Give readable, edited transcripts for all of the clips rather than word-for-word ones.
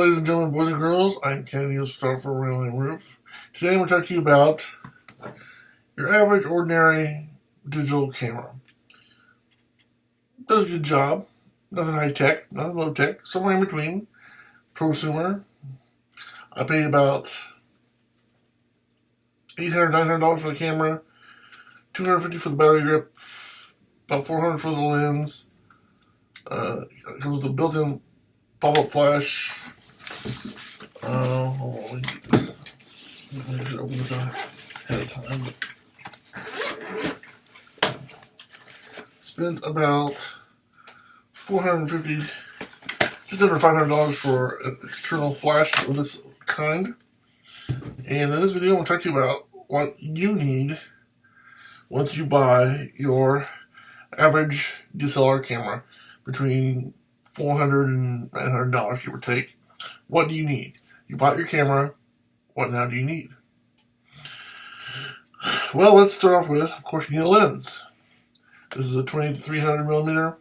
ladies and gentlemen, boys and girls. I'm Canon, star for RandallMRueff. Today I'm going to talk to you about your average, ordinary digital camera. Does a good job. Nothing high-tech, nothing low-tech, somewhere in between. Prosumer. I paid about $800, $900 for the camera, $250 for the battery grip, about $400 for the lens. It comes with a built-in pop-up flash. Hold on, let me get this. I should open this out ahead of time. Spent about $450, just under $500 for an external flash of this kind. And in this video, I'm going to talk to you about what you need once you buy your average D.S.L.R camera, between $400 and $900, give or take. What do you need? You bought your camera. What now do you need? Well, let's start off with, of course, you need a lens. This is a 20 to 300 millimeter.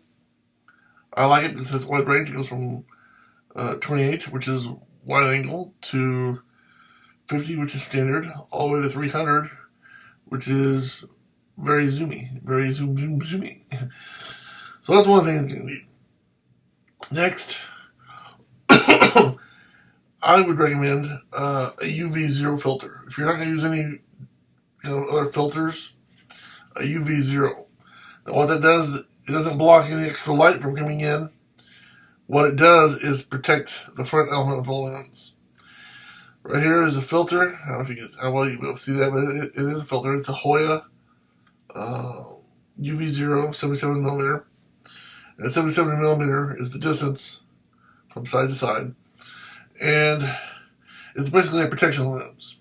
I like it because it's wide range. It goes from 28, which is wide angle, to 50, which is standard, all the way to 300, which is very zoomy, very zoomy. So that's one thing that you need. Next, I would recommend a UV0 filter. If you're not going to use any other filters, a UV0. Now what that does, it doesn't block any extra light from coming in. What it does is protect the front element of the lens. Right here is a filter. I don't know if you can, how well you'll be able to see that, but it is a filter. It's a Hoya UV0 77 millimeter. And 77 millimeter is the distance from side to side. And it's basically a protection lens.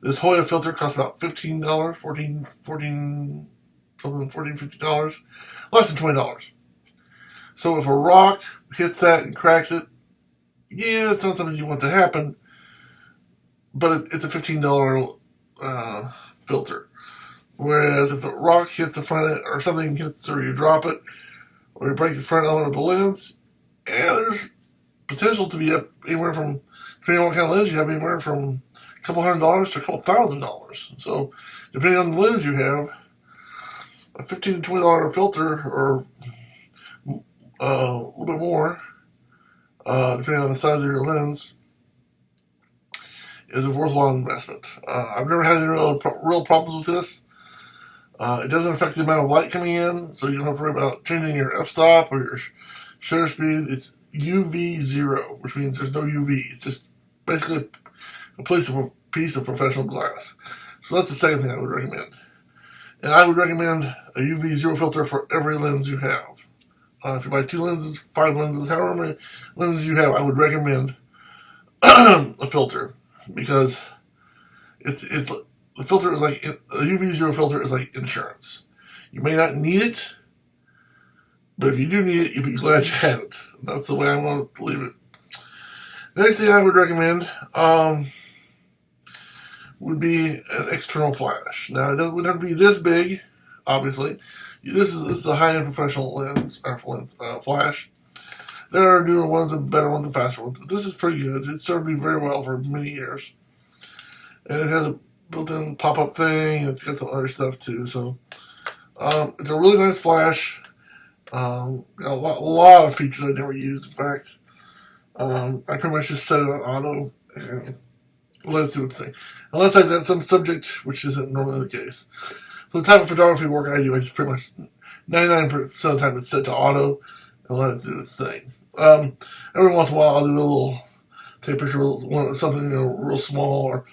This Hoya filter costs about $15, $14, $50, less than $20. So if a rock hits that and cracks it, yeah, it's not something you want to happen, but it's a $15 filter. Whereas if the rock hits the front, or something hits, or you drop it, or you break the front element of the lens, yeah, there's potential to be up anywhere from, depending on what kind of lens you have, anywhere from a couple $100 to a couple $1,000. So depending on the lens you have, a $15 to $20 filter, or a little bit more, depending on the size of your lens, is a worthwhile investment. I've never had any real problems with this. It doesn't affect the amount of light coming in, so you don't have to worry about changing your f-stop or your shutter speed. It's UV0, which means there's no UV. It's just basically a piece of professional glass. So that's the second thing I would recommend. And I would recommend a UV0 filter for every lens you have. If you buy 2 lenses, 5 lenses, however many lenses you have, I would recommend a filter, because the filter is like, a UV0 filter is like insurance. You may not need it, but if you do need it, you'll be glad you have it. And that's the way I want to leave it. The next thing I would recommend would be an external flash. Now, it wouldn't have to be this big, obviously. This is a high-end professional lens, flash. There are newer ones and better ones and faster ones, but this is pretty good. It served me very well for many years. And it has a built-in pop-up thing. It's got some other stuff too. So it's a really nice flash. Got a lot of features I never used. In fact, I pretty much just set it on auto and let it do its thing. Unless I've got some subject, which isn't normally the case. For the type of photography work I do, I just pretty much 99% of the time it's set to auto and let it do its thing. Every once in a while I'll do take a picture of something real small, or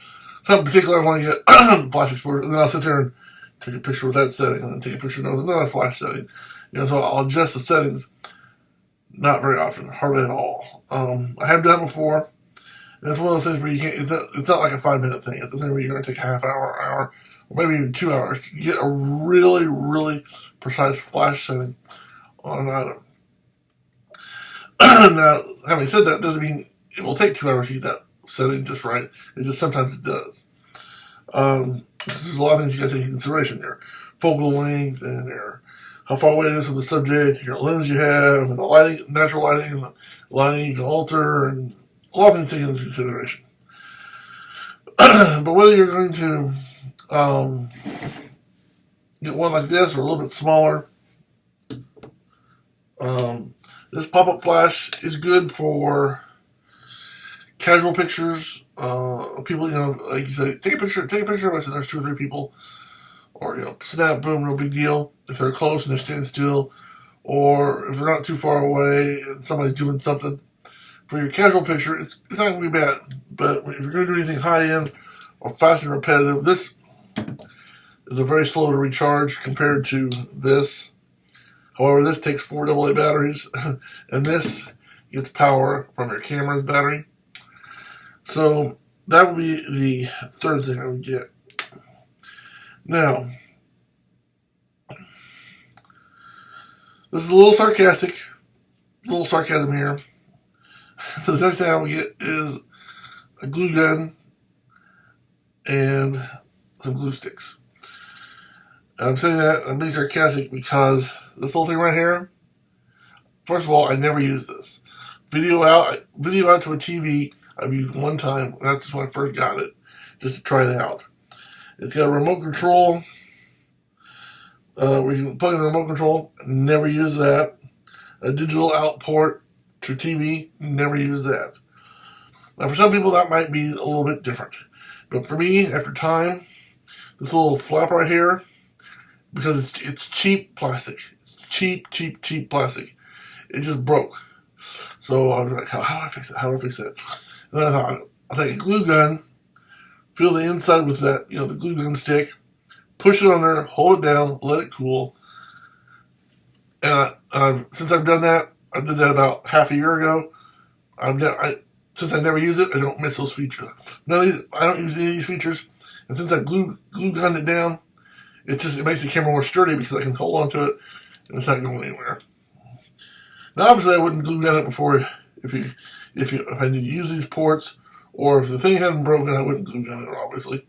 something particular I want to get flash exposure, and then I'll sit there and take a picture with that setting, and then take a picture with another flash setting. So I'll adjust the settings. Not very often, hardly at all. I have done it before, and it's one of those things where you can't. It's not like a 5-minute thing. It's a thing where you're going to take a half hour, or maybe even 2 hours to get a really, really precise flash setting on an item. Now, having said that, doesn't mean it will take 2 hours to get that setting just right. It's just sometimes it does. There's a lot of things you got to take into consideration. Your focal length, and your how far away it is from the subject, your lens you have, and the lighting, natural lighting, and the lighting you can alter, and A lot of things taken into consideration. But whether you're going to get one like this or a little bit smaller, this pop-up flash is good for casual pictures. People, like you say, take a picture of us and there's 2 or 3 people. Or, snap, boom, no big deal. If they're close and they're standing still. Or if they're not too far away and somebody's doing something. For your casual picture, it's not going to be bad. But if you're going to do anything high-end or fast and repetitive, this is a very slow to recharge compared to this. However, this takes 4 AA batteries, and this gets power from your camera's battery. So that would be the third thing I would get. Now, this is a little sarcastic, sarcasm here. But the next thing I would get is a glue gun and some glue sticks. And I'm saying that, I'm being sarcastic because this little thing right here, first of all, I never use this. Video out to a TV, I've used one time, and that's when I first got it, just to try it out. It's got a remote control, where you can plug in a remote control, never use that. A digital out port to TV, never use that. Now for some people that might be a little bit different. But for me, after time, this little flap right here, because it's cheap plastic. It's cheap plastic. It just broke. So I was like, how do I fix it? And then I thought, I'll take a glue gun, feel the inside with that, the glue gun stick, push it on there, hold it down, let it cool. And since I've done that, I did that about half a year ago. Since I never use it, I don't miss those features. I don't use any of these features. And since I glue gunned it down, it makes the camera more sturdy because I can hold on to it and it's not going anywhere. Now, obviously, I wouldn't glue gun it before if I need to use these ports, or if the thing hadn't broken, I wouldn't glue gun it, obviously.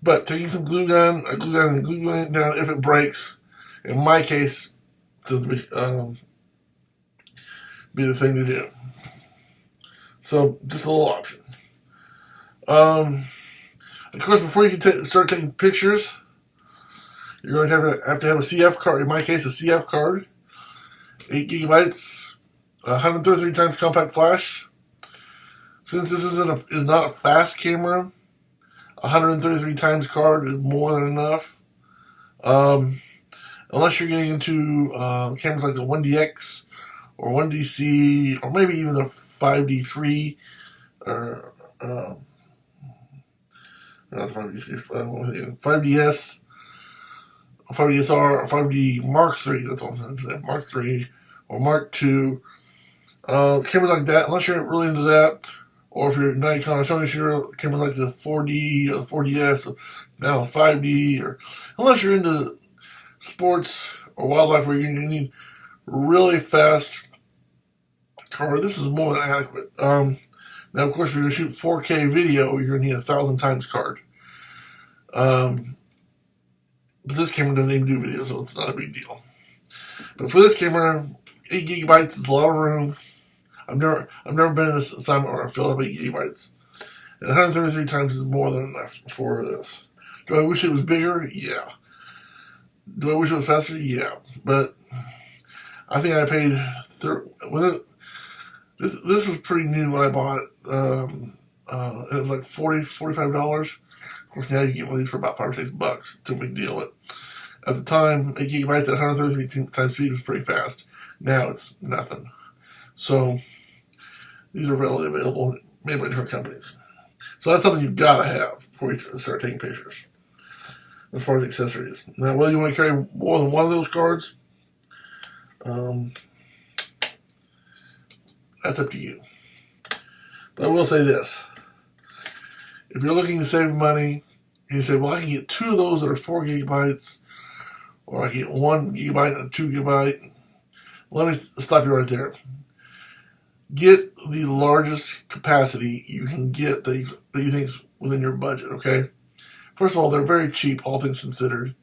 But taking some glue gun, I glue gun and glue gun it down if it breaks. In my case, to be the thing to do. So, just a little option. Of course, before you can start taking pictures, you're going to have a CF card. In my case, a CF card, 8 gigabytes, 133 times compact flash. Since this is not a fast camera, 133 times card is more than enough. Unless you're getting into cameras like the 1DX or 1DC, or maybe even the 5D3, or not the 5D3, 5DS, 5DSR, or 5D Mark III, that's what I'm trying to say, Mark III, or Mark II. Cameras like that, unless you're really into that, or if you're Nikon or Sony shooter, cameras like the 4D or the 4DS, or now 5D, or unless you're into sports or wildlife where you need really fast card, this is more than adequate. Now, of course, if you're going to shoot 4K video, you're going to need 1,000 times card. But this camera doesn't even do video, so it's not a big deal. But for this camera, 8 gigabytes is a lot of room. I've never been in this assignment where I filled up 8 gigabytes. And 133 times is more than enough for this. Do I wish it was bigger? Yeah. Do I wish it was faster? Yeah. But I think I paid this was pretty new when I bought it. It was like $45. Of course, now you can get one of these for about $5 or $6. It's a big deal. But at the time, 8 gigabytes at 133 times speed was pretty fast. Now it's nothing. So these are readily available, made by different companies. So that's something you've got to have before you start taking pictures, as far as accessories. Now, whether you want to carry more than one of those cards, that's up to you. But I will say this. If you're looking to save money, and you say, well, I can get 2 of those that are 4 gigabytes, or I can get 1 gigabyte and 2 gigabyte, let me stop you right there. Get the largest capacity you can get that you think is within your budget, okay? First of all, they're very cheap, all things considered.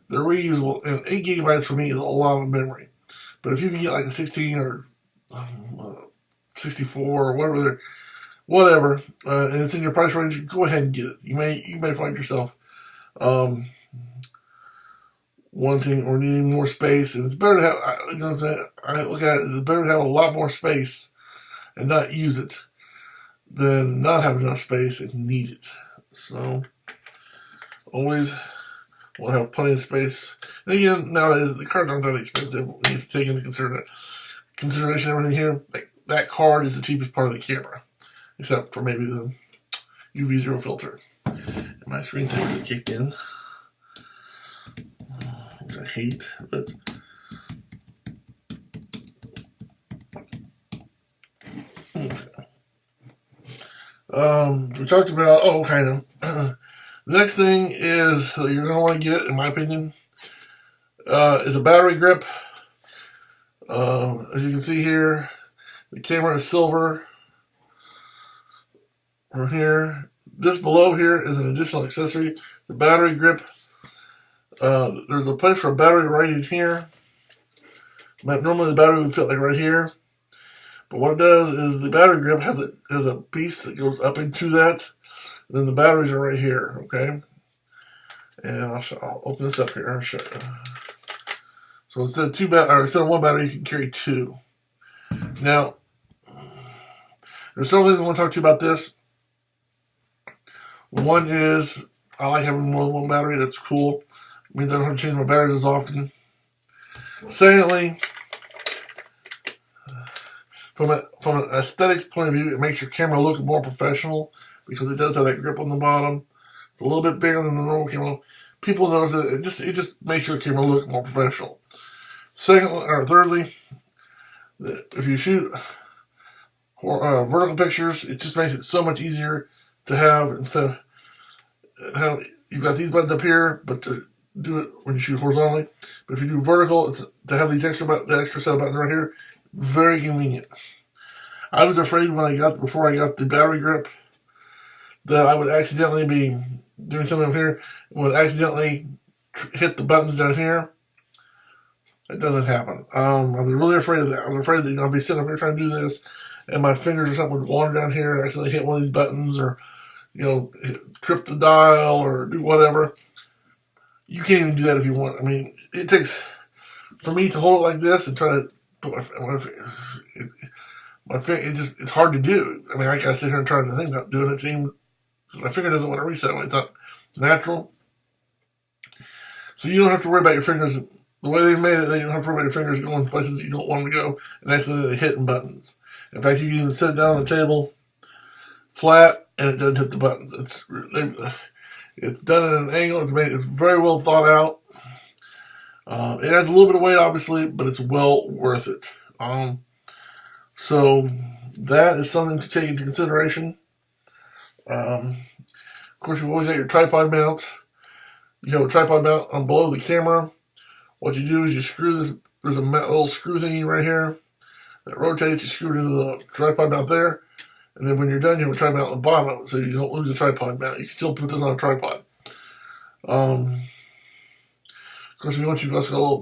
They're reusable, and 8 gigabytes for me is a lot of memory. But if you can get like a 16 or 64 or whatever, and it's in your price range, go ahead and get it. You may find yourself wanting or needing more space, and it's better to have, you know what I'm saying, I look at it, it's better to have a lot more space and not use it than not have enough space and need it. So, always want to have plenty of space. And again, nowadays, the cards aren't that expensive when you take into consideration everything here. Like, that card is the cheapest part of the camera, except for maybe the UV zero filter. And my screensaver kicked in, which I hate, but we talked about, kind of. The next thing is that you're going to want to get, in my opinion, is a battery grip. As you can see here, the camera is silver. From here, this below here is an additional accessory, the battery grip. There's a place for a battery right in here. But normally the battery would fit like right here. But what it does is the battery grip has a piece that goes up into that. And then the batteries are right here, okay? And I'll open this up here and show you. So instead of one battery, you can carry two. Now, there's several things I want to talk to you about this. One is, I like having more than one battery. That's cool. It means I don't have to change my batteries as often. Secondly, from an aesthetics point of view, it makes your camera look more professional because it does have that grip on the bottom. It's a little bit bigger than the normal camera. People notice that it just makes your camera look more professional. Thirdly, if you shoot vertical pictures, it just makes it so much easier to have instead of how you've got these buttons up here, but to do it when you shoot horizontally. But if you do vertical, it's to have the extra set of buttons right here. Very convenient. I was afraid before I got the battery grip that I would accidentally be doing something up here and would accidentally hit the buttons down here. It doesn't happen. I was really afraid of that. I was afraid that I'd be sitting up here trying to do this, and my fingers or something would wander down here and accidentally hit one of these buttons, or trip the dial or do whatever. You can't even do that if you want. I mean, it takes for me to hold it like this and try to put my finger. It's hard to do. I mean, I gotta sit here and try to think about doing it. Because my finger doesn't want to reset when it's not natural. So you don't have to worry about your fingers. The way they've made it, you don't have to worry about your fingers going places that you don't want them to go and accidentally hitting buttons. In fact, you can even sit down on the table flat and it doesn't hit the buttons. It's done at an angle. It's very well thought out. It adds a little bit of weight, obviously, but it's well worth it. So that is something to take into consideration. Of course, you've always got your tripod mount. You have a tripod mount on below the camera. What you do is you screw this. There's a little screw thingy right here that rotates. You screw it into the tripod mount there. And then when you're done, you have a tripod mount on the bottom of it, so you don't lose the tripod mount. You can still put this on a tripod. Of course, if you want,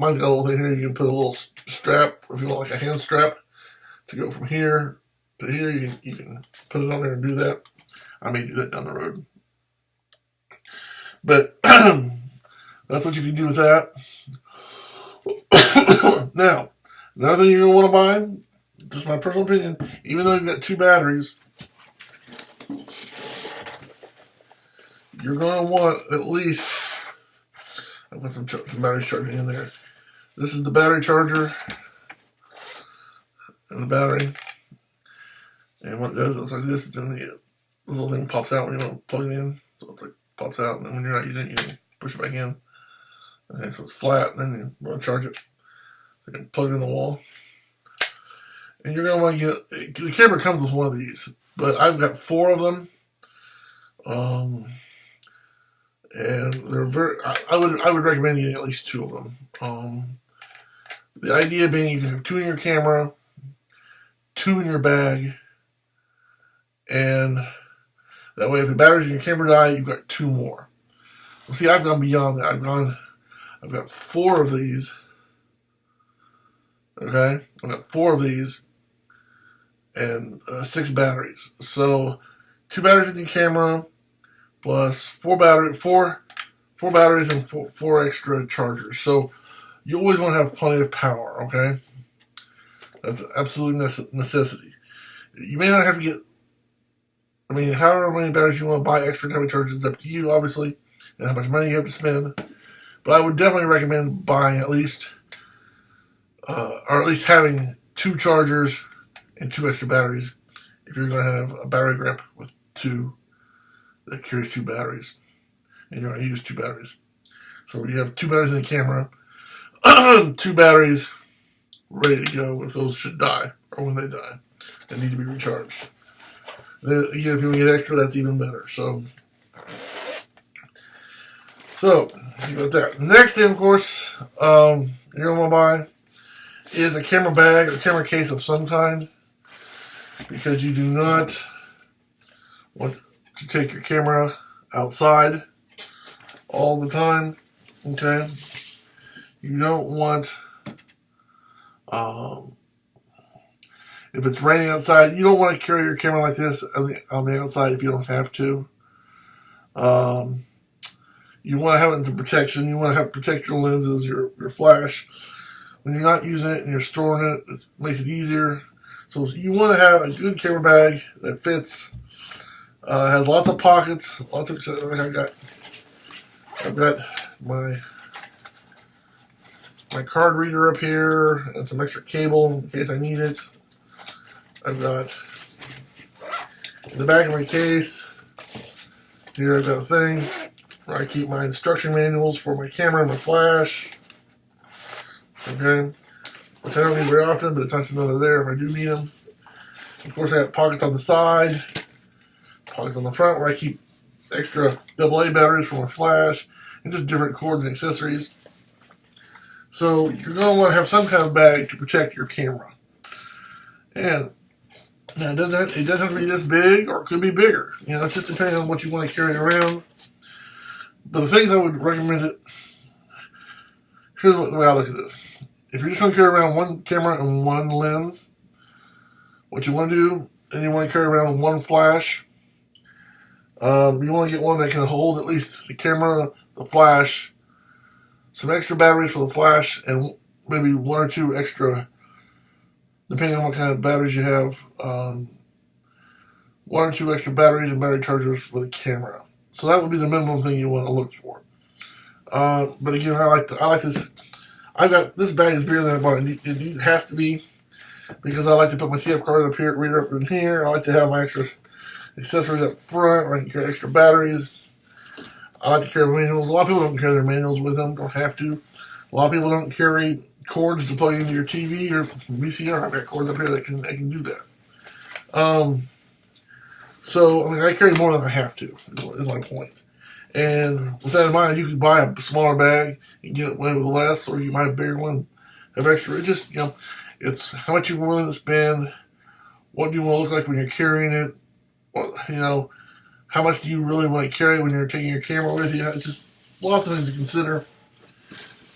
mine's got a little thing here. You can put a little strap, if you want, like a hand strap, to go from here to here. You can put it on there and do that. I may do that down the road. But that's what you can do with that. Now, another thing you're going to want to buy, just my personal opinion, even though you've got two batteries, you're going to want at least, I've got some batteries charging in there. This is the battery charger and the battery. And what it does, it looks like this, then the little thing pops out when you want to plug it in. So it's like pops out, and then when you're not using it, you can push it back in. Okay, so it's flat, and then you want to charge it. So you can plug it in the wall. And you're going to want to get, the camera comes with one of these, but I've got 4 of them. And they're I would recommend getting at least 2 of them. The idea being you can have 2 in your camera, 2 in your bag, and that way if the batteries in your camera die, you've got 2 more. Well, see, I've gone beyond that. I've got 4 of these. Okay? I've got 4 of these. and 6 batteries. So 2 batteries in the camera plus 4 batteries and four extra chargers. So you always want to have plenty of power. Okay, that's an absolute necessity. You may not have to get. I mean, however many batteries you want to buy extra to have chargers, it's up to you, obviously, and how much money you have to spend. But I would definitely recommend buying at least, or at least having 2 chargers and 2 extra batteries if you're going to have a battery grip with 2 that carries 2 batteries, and you're going to use 2 batteries. So you have 2 batteries in the camera, 2 batteries ready to go if those should die or when they die and need to be recharged. Then, again, if you want to get extra, that's even better. So you got that. Next thing, of course, you're going to buy is a camera bag or camera case of some kind, because you do not want to take your camera outside all the time. Okay, you don't want if it's raining outside, you don't want to carry your camera like this on the outside if you don't have to. You want to have it into protection. You want to have protect your lenses, your flash. When you're not using it and you're storing it, it makes it easier. So you want to have a good camera bag that fits. Has lots of pockets, lots of accessories. I've got my card reader up here and some extra cable in case I need it. I've got in the back of my case here, I've got a thing where I keep my instruction manuals for my camera and my flash. Okay, which I don't need very often, but it's nice to know they're there if I do need them. Of course, I have pockets on the side, pockets on the front where I keep extra AA batteries for my flash, and just different cords and accessories. So you're going to want to have some kind of bag to protect your camera. And now it doesn't have to be this big, or it could be bigger. You know, it's just depending on what you want to carry around. But the things I would recommend it, here's the way I look at this. If you're just going to carry around one camera and one lens, what you want to do, and you want to carry around one flash, you want to get one that can hold at least the camera, the flash, some extra batteries for the flash, and maybe 1 or 2 extra, depending on what kind of batteries you have, 1 or 2 extra batteries and battery chargers for the camera. So that would be the minimum thing you want to look for. But again, I like this. I've got this bag is bigger than I bought it. It has to be, because I like to put my CF card up here, reader up in here. I like to have my extra accessories up front, or I can carry extra batteries. I like to carry manuals. A lot of people don't carry their manuals with them, don't have to. A lot of people don't carry cords to plug into your TV or VCR. I've got cords up here that can do that. So, I mean, I carry more than I have to, is my point. And with that in mind, you could buy a smaller bag and get away with less, or you buy a bigger one, have extra. It just, it's how much you're willing to spend, what do you want to look like when you're carrying it, how much do you really want to carry when you're taking your camera with you. It's just lots of things to consider.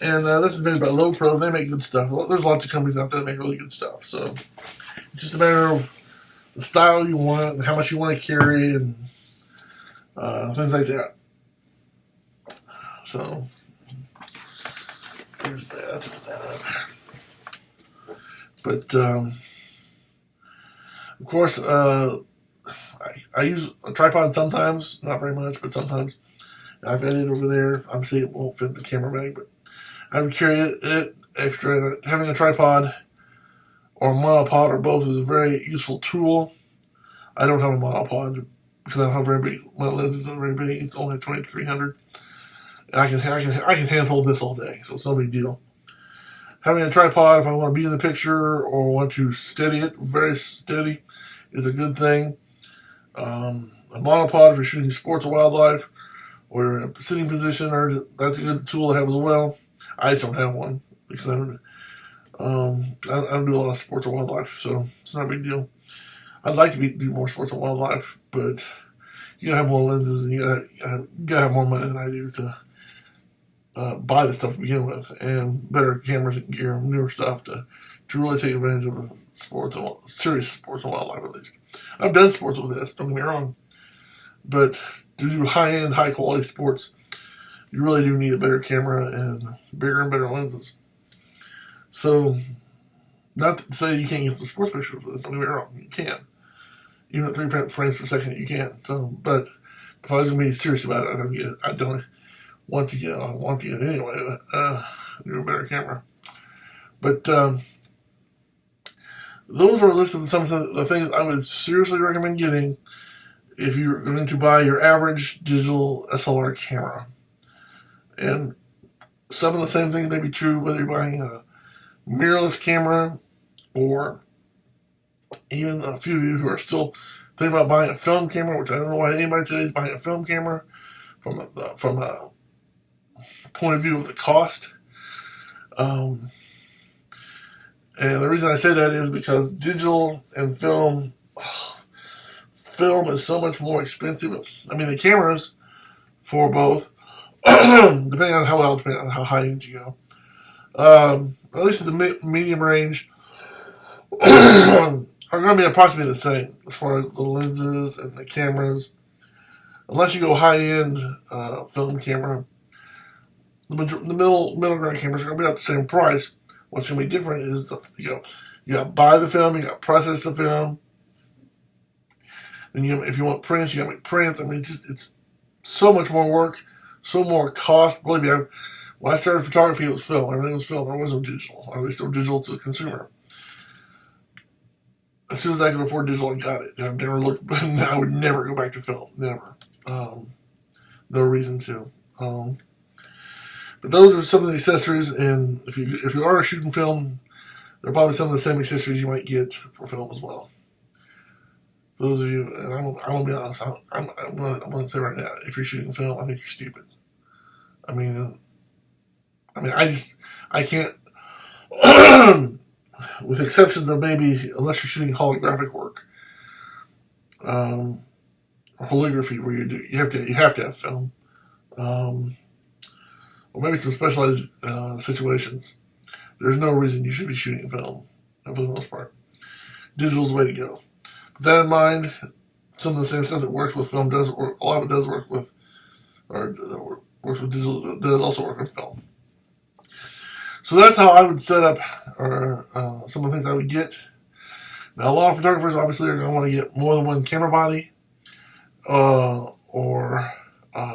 And this is made by Low Pro. They make good stuff. There's lots of companies out there that make really good stuff. So it's just a matter of the style you want and how much you want to carry and things like that. So there's that. Let's put that up. But of course, I use a tripod sometimes, not very much, but sometimes. I've got it over there. Obviously, it won't fit the camera bag, but I would carry it extra. And having a tripod or a monopod or both is a very useful tool. I don't have a monopod because I don't have very big. My lens isn't very big. It's only 2300, and I can hand hold this all day, so it's no big deal. Having a tripod, if I want to be in the picture or want to steady it, very steady, is a good thing. A monopod, if you're shooting sports or wildlife, or you're in a sitting position, that's a good tool to have as well. I just don't have one because I don't do a lot of sports or wildlife, so it's not a big deal. I'd like to do more sports and wildlife, but you gotta have more lenses and you gotta have more money than I do to buy the stuff to begin with, and better cameras and gear and newer stuff to to really take advantage of sports and serious sports and wildlife, at least. I've done sports with this, don't get me wrong, but to do high-end, high-quality sports, you really do need a better camera and bigger and better lenses. So, not to say you can't get some sports pictures with this, don't get me wrong, you can. Even at 3 frames per second, you can. So, but if I was going to be serious about it, I don't want to get it anyway, do a better camera. But those are a list of some of the things I would seriously recommend getting if you're going to buy your average digital S.L.R camera. And some of the same things may be true whether you're buying a mirrorless camera or even a few of you who are still thinking about buying a film camera, which I don't know why anybody today is buying a film camera from a point of view of the cost. And the reason I say that is because digital and film is so much more expensive. I mean, the cameras for both, depending on how high end you go, at least in the medium range, are going to be approximately the same as far as the lenses and the cameras. Unless you go high-end film camera, the middle ground cameras are going to be about the same price. What's going to be different is you got to buy the film, you got to process the film, and if you want prints, you got to make prints. I mean, it's so much more work, so more cost. Believe me, when I started photography, it was film. Everything was film. There wasn't digital. At least it was digital to the consumer. As soon as I could afford digital, I got it. I've never looked, but I would never go back to film. Never. No reason to. But those are some of the accessories, and if you are shooting film, they're probably some of the same accessories you might get for film as well. For those of you, and I'm gonna be honest, I'm gonna say right now, if you're shooting film, I think you're stupid. I mean, I can't. With exceptions of maybe, unless you're shooting holographic work, or holography, where you have to have film, or maybe some specialized situations. There's no reason you should be shooting film, for the most part. Digital's the way to go. With that in mind, some of the same stuff that works with film does work. A lot of it does work with, or works with digital. Does also work with film. So that's how I would set up, or some of the things I would get. Now, a lot of photographers obviously are going to want to get more than one camera body, or